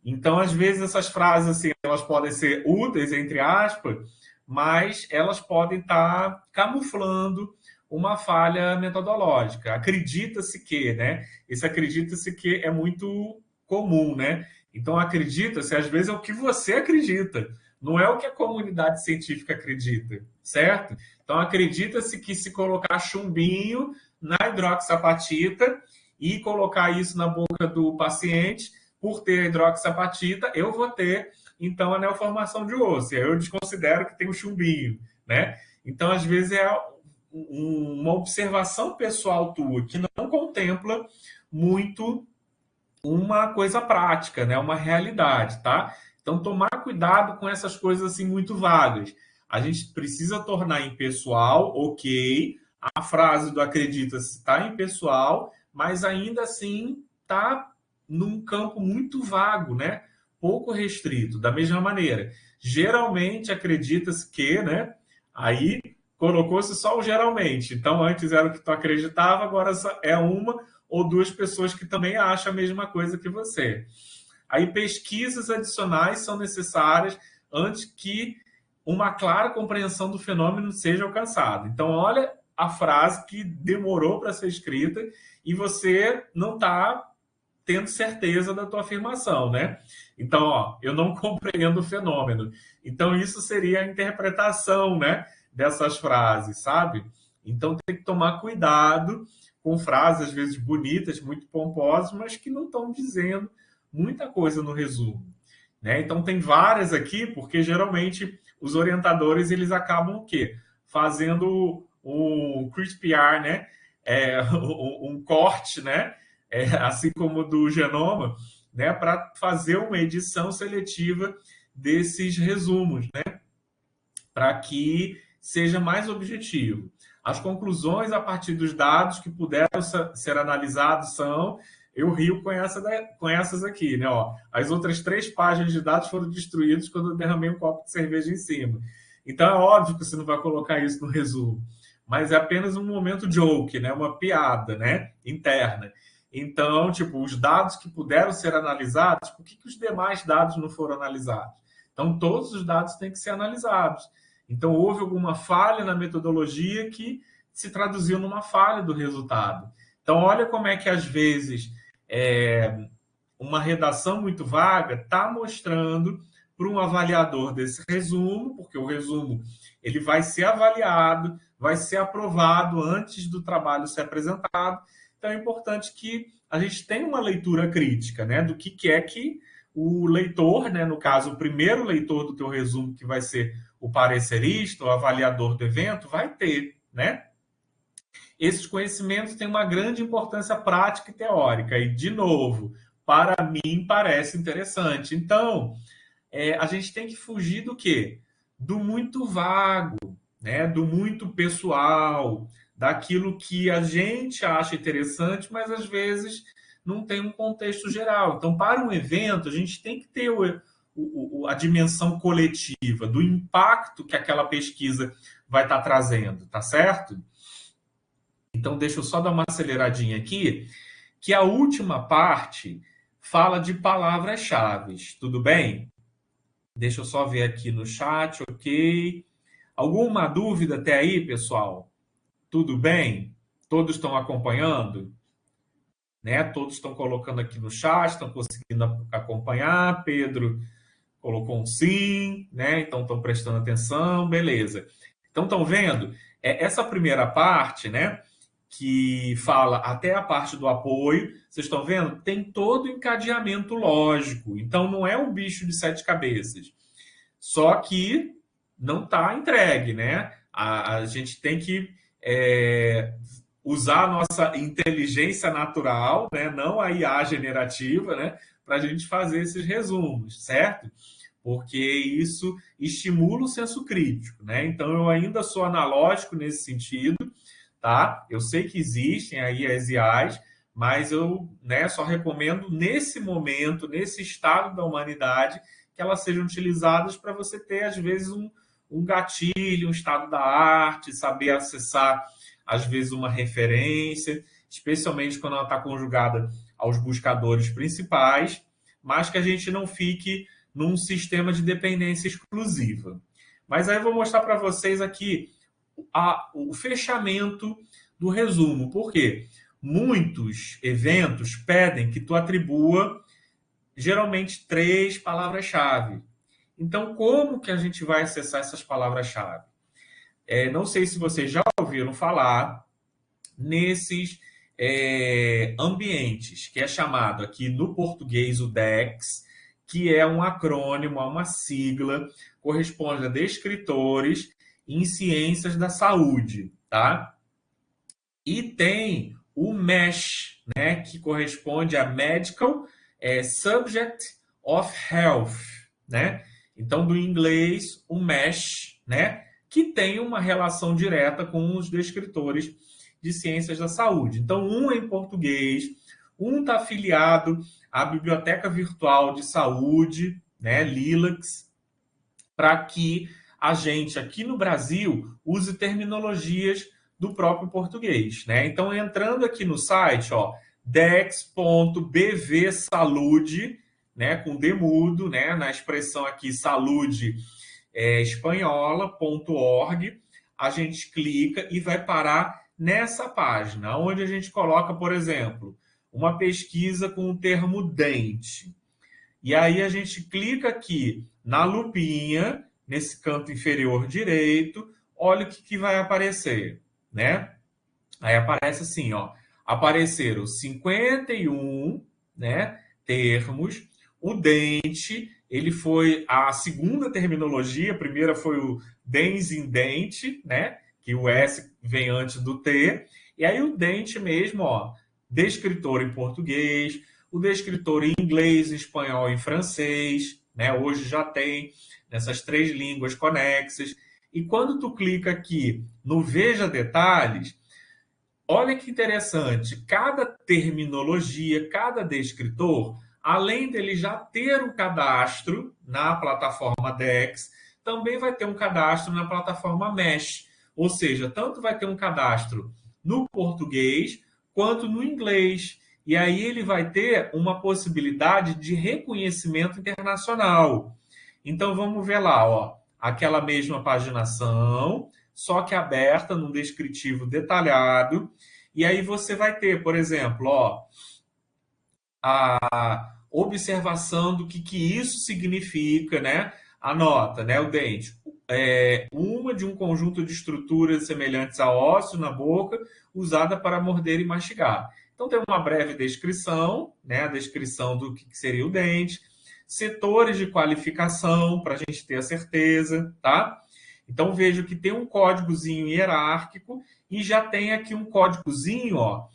Então, às vezes, essas frases assim, elas podem ser úteis, entre aspas, mas elas podem estar camuflando uma falha metodológica. Acredita-se que, né? Esse acredita-se que é muito comum, né? Então, acredita-se, às vezes, é o que você acredita, não é o que a comunidade científica acredita, certo? Então, acredita-se que se colocar chumbinho na hidroxapatita e colocar isso na boca do paciente, por ter hidroxapatita, eu vou ter, então, a neoformação de osso. E aí eu desconsidero que tem o chumbinho, né? Então, às vezes, é uma observação pessoal tua que não contempla muito uma coisa prática, né? Uma realidade, tá? Então, tomar cuidado com essas coisas assim muito vagas. A gente precisa tornar impessoal, ok. A frase do acredita-se está impessoal, mas ainda assim está num campo muito vago, né? Pouco restrito. Da mesma maneira, geralmente acredita-se que, né? Aí colocou-se só o geralmente. Então, antes era o que tu acreditava, agora é uma ou duas pessoas que também acham a mesma coisa que você. Aí, pesquisas adicionais são necessárias antes que uma clara compreensão do fenômeno seja alcançada. Então, olha a frase que demorou para ser escrita e você não está tendo certeza da tua afirmação, né? Então, ó, eu não compreendo o fenômeno. Então, isso seria a interpretação, né, dessas frases, sabe? Então, tem que tomar cuidado com frases, às vezes, bonitas, muito pomposas, mas que não estão dizendo muita coisa no resumo, né? Então, tem várias aqui, porque, geralmente, os orientadores, eles acabam o quê? Fazendo um CRISPR, né? Um corte, né? Assim como do genoma, né, para fazer uma edição seletiva desses resumos, né, para que seja mais objetivo. As conclusões a partir dos dados que puderam ser analisados são, eu rio com essas aqui, né? Ó, as outras 3 páginas de dados foram destruídas quando eu derramei um copo de cerveja em cima. Então é óbvio que você não vai colocar isso no resumo, mas é apenas um momento joke, né? Uma piada, né? Interna. Então, tipo, os dados que puderam ser analisados, por que os demais dados não foram analisados? Então, todos os dados têm que ser analisados. Então, houve alguma falha na metodologia que se traduziu numa falha do resultado. Então, olha como é que, às vezes, uma redação muito vaga está mostrando para um avaliador desse resumo, porque o resumo ele vai ser avaliado, vai ser aprovado antes do trabalho ser apresentado. Então, é importante que a gente tenha uma leitura crítica, né, do que é que o leitor, né, no caso, o primeiro leitor do teu resumo, que vai ser o parecerista, o avaliador do evento, vai ter, né? Esses conhecimentos têm uma grande importância prática e teórica. E, de novo, para mim parece interessante. Então, a gente tem que fugir do quê? Do muito vago, né? Do muito pessoal, daquilo que a gente acha interessante, mas às vezes não tem um contexto geral. Então, para um evento, a gente tem que ter a dimensão coletiva, do impacto que aquela pesquisa vai estar trazendo, tá certo? Então, deixa eu só dar uma aceleradinha aqui, que a última parte fala de palavras-chave, tudo bem? Deixa eu só ver aqui no chat, ok? Alguma dúvida até aí, pessoal? Tudo bem? Todos estão acompanhando? Né? Todos estão colocando aqui no chat, estão conseguindo acompanhar. Pedro colocou um sim, né? Então estão prestando atenção, beleza. Então estão vendo? Essa primeira parte, né? Que fala até a parte do apoio, vocês estão vendo? Tem todo o encadeamento lógico. Então não é um bicho de 7 cabeças. Só que não está entregue, né? A gente tem que usar a nossa inteligência natural, né? Não a IA generativa, né? Para a gente fazer esses resumos, certo? Porque isso estimula o senso crítico, né? Então eu ainda sou analógico nesse sentido, tá? Eu sei que existem aí as IAs, mas eu, né, só recomendo nesse momento, nesse estado da humanidade, que elas sejam utilizadas para você ter, às vezes, um gatilho, um estado da arte, saber acessar, às vezes, uma referência. especialmente quando ela está conjugada aos buscadores principais, mas que a gente não fique num sistema de dependência exclusiva. Mas aí eu vou mostrar para vocês aqui o fechamento do resumo. Por quê? Muitos eventos pedem que tu atribua geralmente 3 palavras-chave. Então, como que a gente vai acessar essas palavras-chave? Não sei se vocês já ouviram falar nesses ambientes, que é chamado aqui no português o DEX, que é um acrônimo, uma sigla, corresponde a descritores em ciências da saúde, tá? E tem o MESH, né, que corresponde a Medical Subject of Health, né? Então, do inglês, o MESH, né, que tem uma relação direta com os descritores de ciências da saúde. Então, um é em português, um está afiliado à Biblioteca Virtual de Saúde, né, LILAX, para que a gente aqui no Brasil use terminologias do próprio português, né? Então, entrando aqui no site, ó, dex.bvsalude, né, com D mudo, né, na expressão aqui saúde espanhola.org, a gente clica e vai parar nessa página, onde a gente coloca, por exemplo, uma pesquisa com o termo dente. E aí a gente clica aqui na lupinha, nesse canto inferior direito, olha o que vai aparecer, né? Aí aparece assim, ó, apareceram 51, né, termos. O dente, ele foi a segunda terminologia, a primeira foi o dens em dente, né, que o S vem antes do T, e aí o dente mesmo, ó, descritor em português, o descritor em inglês, em espanhol e em francês, né, hoje já tem nessas 3 línguas conexas, e quando tu clica aqui no Veja Detalhes, olha que interessante, cada terminologia, cada descritor, além dele já ter um cadastro na plataforma DEX, também vai ter um cadastro na plataforma Mesh. Ou seja, tanto vai ter um cadastro no português quanto no inglês. E aí ele vai ter uma possibilidade de reconhecimento internacional. Então vamos ver lá, ó, aquela mesma paginação, só que aberta num descritivo detalhado. E aí você vai ter, por exemplo, ó, a observação do que isso significa, né? A nota, né? O dente. Uma de um conjunto de estruturas semelhantes a ósseo na boca, usada para morder e mastigar. Então tem uma breve descrição, né? A descrição do que seria o dente, setores de qualificação, para a gente ter a certeza, tá? Então vejo que tem um códigozinho hierárquico e já tem aqui um códigozinho, ó,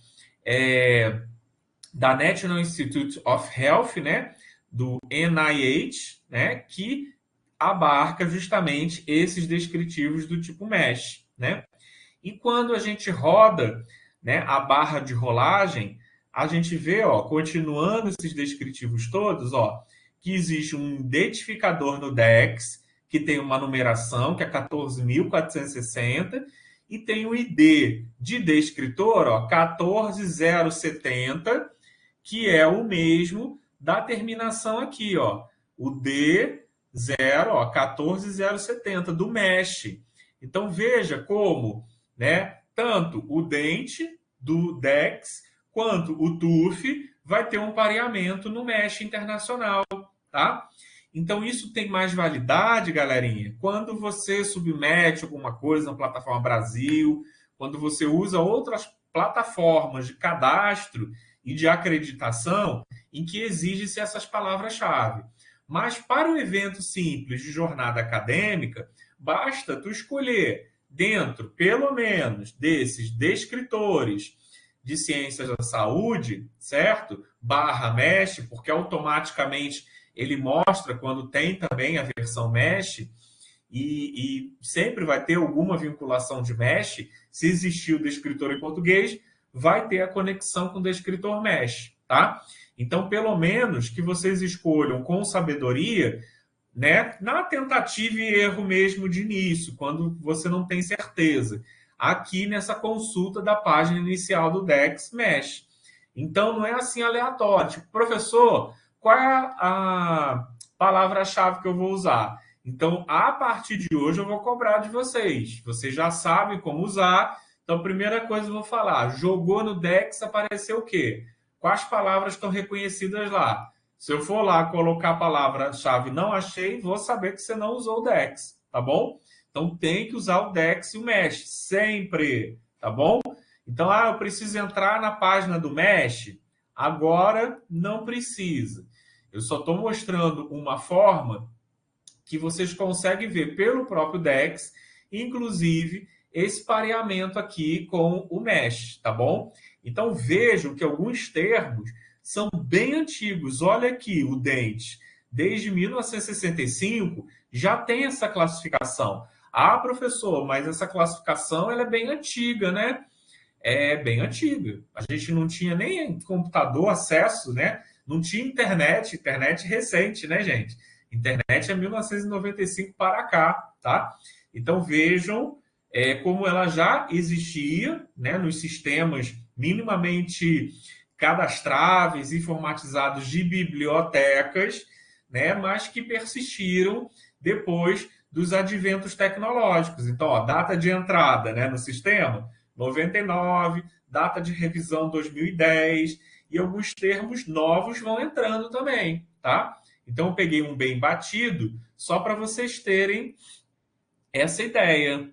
da National Institute of Health, né, do NIH, né, que abarca justamente esses descritivos do tipo MESH, né? E quando a gente roda, né, a barra de rolagem, a gente vê, ó, continuando esses descritivos todos, ó, que existe um identificador no DEX, que tem uma numeração, que é 14.460, e tem o ID de descritor, ó, 14070, que é o mesmo da terminação aqui, ó, o D0, ó, 14070, do MESH. Então, veja como, né, tanto o dente do DEX quanto o TUF vai ter um pareamento no MESH internacional, tá? Então, isso tem mais validade, galerinha, quando você submete alguma coisa na plataforma Brasil, quando você usa outras plataformas de cadastro e de acreditação em que exige-se essas palavras-chave. Mas para o evento simples de jornada acadêmica, basta tu escolher dentro, pelo menos, desses descritores de ciências da saúde, certo? Barra MESH, porque automaticamente ele mostra quando tem também a versão MESH, e sempre vai ter alguma vinculação de MESH. Se existir o descritor em português, vai ter a conexão com o descritor MESH, tá? Então, pelo menos que vocês escolham com sabedoria, né, na tentativa e erro mesmo de início, quando você não tem certeza. aqui nessa consulta da página inicial do Dex Mesh. Então, não é assim aleatório. Tipo, professor, qual é a palavra-chave que eu vou usar? Então, a partir de hoje, eu vou cobrar de vocês. Vocês já sabem como usar. Então, a primeira coisa eu vou falar. Jogou no Dex, apareceu o quê? Quais palavras estão reconhecidas lá? Se eu for lá colocar a palavra-chave não achei, vou saber que você não usou o Dex, tá bom? Então, tem que usar o Dex e o Mesh, sempre, tá bom? Então, eu preciso entrar na página do Mesh? Agora, não precisa. Eu só estou mostrando uma forma que vocês conseguem ver pelo próprio Dex, inclusive esse pareamento aqui com o Mesh, tá bom? Então, vejam que alguns termos são bem antigos. Olha aqui, o dente. Desde 1965 já tem essa classificação. Ah, professor, mas essa classificação ela é bem antiga, né? É bem antiga. A gente não tinha nem computador, acesso, né? Não tinha internet, internet recente, né, gente? Internet é 1995 para cá, tá? Então vejam como ela já existia, né, nos sistemas minimamente cadastráveis, informatizados de bibliotecas, né, mas que persistiram depois dos adventos tecnológicos. Então, ó, data de entrada, né, no sistema 99, data de revisão 2010, e alguns termos novos vão entrando também, tá? Então eu peguei um bem batido só para vocês terem essa ideia.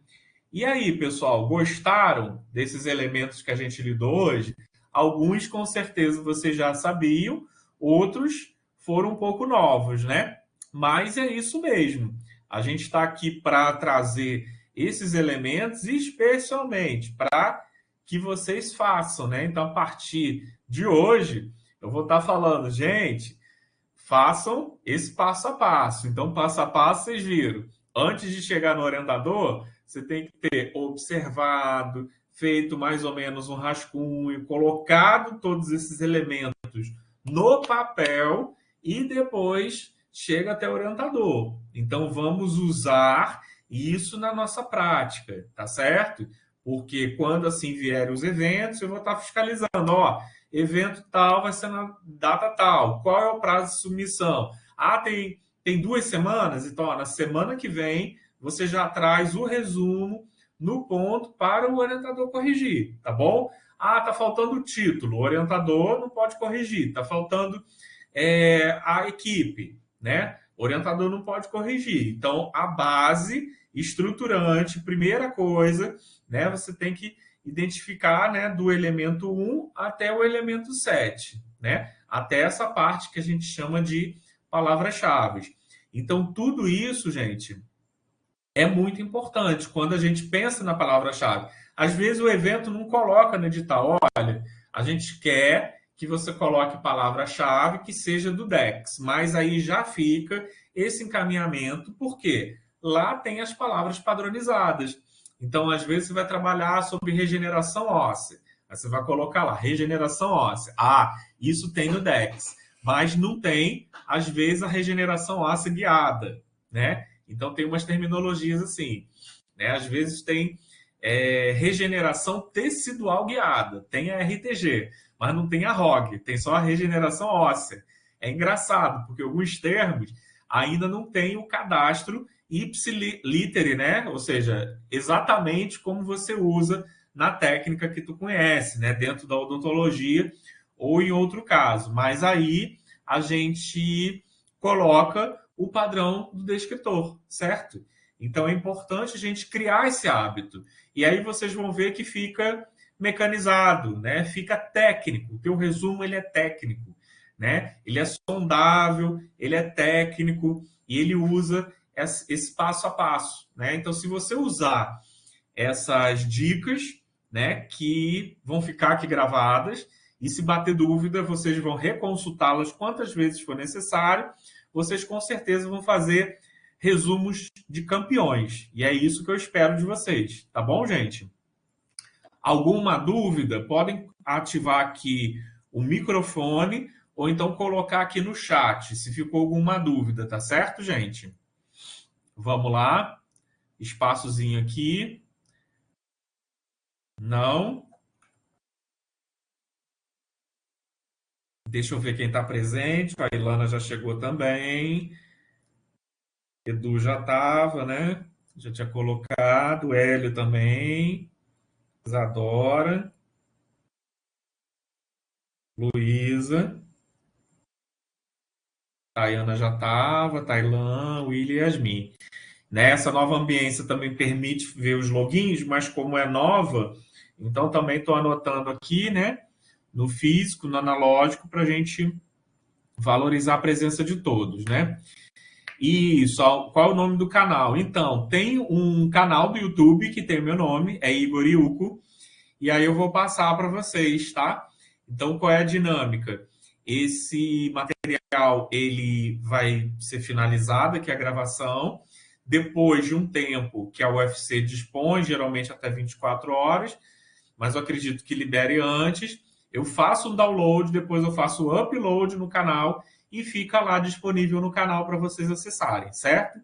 E aí, pessoal, gostaram desses elementos que a gente lidou hoje? Alguns com certeza vocês já sabiam, outros foram um pouco novos, né? Mas é isso mesmo. A gente está aqui para trazer esses elementos, especialmente para que vocês façam, né? Então, a partir de hoje, eu vou estar falando, gente, façam esse passo a passo. Então, passo a passo, vocês viram. Antes de chegar no orientador, você tem que ter observado, feito mais ou menos um rascunho, colocado todos esses elementos no papel e depois chega até o orientador. Então, vamos usar isso na nossa prática, tá certo? Porque quando assim vierem os eventos, eu vou estar fiscalizando, ó, evento tal vai ser na data tal. Qual é o prazo de submissão? Ah, tem 2 semanas? Então, ó, na semana que vem, você já traz o resumo no ponto para o orientador corrigir, tá bom? Ah, tá faltando o título. O orientador não pode corrigir. Tá faltando a equipe, né? O orientador não pode corrigir. Então, a base estruturante, primeira coisa, né? Você tem que identificar, né, do elemento 1 até o elemento 7, né? Até essa parte que a gente chama de palavras-chave. Então, tudo isso, gente, é muito importante quando a gente pensa na palavra-chave. Às vezes o evento não coloca no edital, olha, a gente quer que você coloque palavra-chave que seja do Dex, mas aí já fica esse encaminhamento, porque lá tem as palavras padronizadas. Então, às vezes, você vai trabalhar sobre regeneração óssea. Aí você vai colocar lá, regeneração óssea. Ah, isso tem no Dex. Mas não tem, às vezes, a regeneração óssea guiada, né? Então, tem umas terminologias assim, né? Às vezes tem regeneração tecidual guiada, tem a RTG, mas não tem a ROG, tem só a regeneração óssea. É engraçado, porque alguns termos ainda não tem o cadastro ipsiliter, né? Ou seja, exatamente como você usa na técnica que tu conhece, né? Dentro da odontologia ou em outro caso. Mas aí a gente coloca o padrão do descritor, certo? Então é importante a gente criar esse hábito. E aí vocês vão ver que fica mecanizado, né? Fica técnico. O teu resumo ele é técnico, né? Ele é sondável, ele é técnico e ele usa esse passo a passo, né? Então, se você usar essas dicas, né, que vão ficar aqui gravadas, e se bater dúvida, vocês vão reconsultá-las quantas vezes for necessário, vocês com certeza vão fazer resumos de campeões. E é isso que eu espero de vocês, tá bom, gente? Alguma dúvida? Podem ativar aqui o microfone ou então colocar aqui no chat, se ficou alguma dúvida, tá certo, gente? Vamos lá. Espaçozinho aqui. Não? Deixa eu ver quem está presente. A Ilana já chegou também. Edu já estava, né? Já tinha colocado. Hélio também. Isadora. Luísa. Tayana já estava. Tailã, William e Yasmin. Nessa nova ambiência também permite ver os logins, mas como é nova, então também estou anotando aqui, né? No físico, no analógico, para a gente valorizar a presença de todos, né? E só qual é o nome do canal? Então, tem um canal do YouTube que tem o meu nome, é Igor Iuco, e aí eu vou passar para vocês, tá? Então, qual é a dinâmica? Esse material ele vai ser finalizado aqui a gravação. Depois de um tempo que a UFC dispõe, geralmente até 24 horas, mas eu acredito que libere antes. Eu faço um download, depois eu faço o upload no canal e fica lá disponível no canal para vocês acessarem, certo?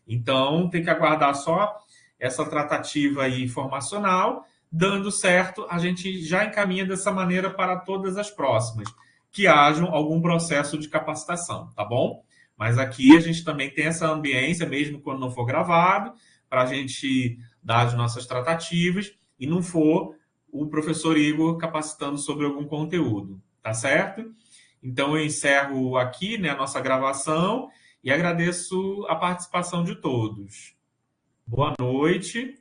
Então, tem que aguardar só essa tratativa aí informacional. Dando certo, a gente já encaminha dessa maneira para todas as próximas, que hajam algum processo de capacitação, tá bom? Mas aqui a gente também tem essa ambiência, mesmo quando não for gravado, para a gente dar as nossas tratativas e não for o professor Igor capacitando sobre algum conteúdo, tá certo? Então eu encerro aqui, né, a nossa gravação e agradeço a participação de todos. Boa noite.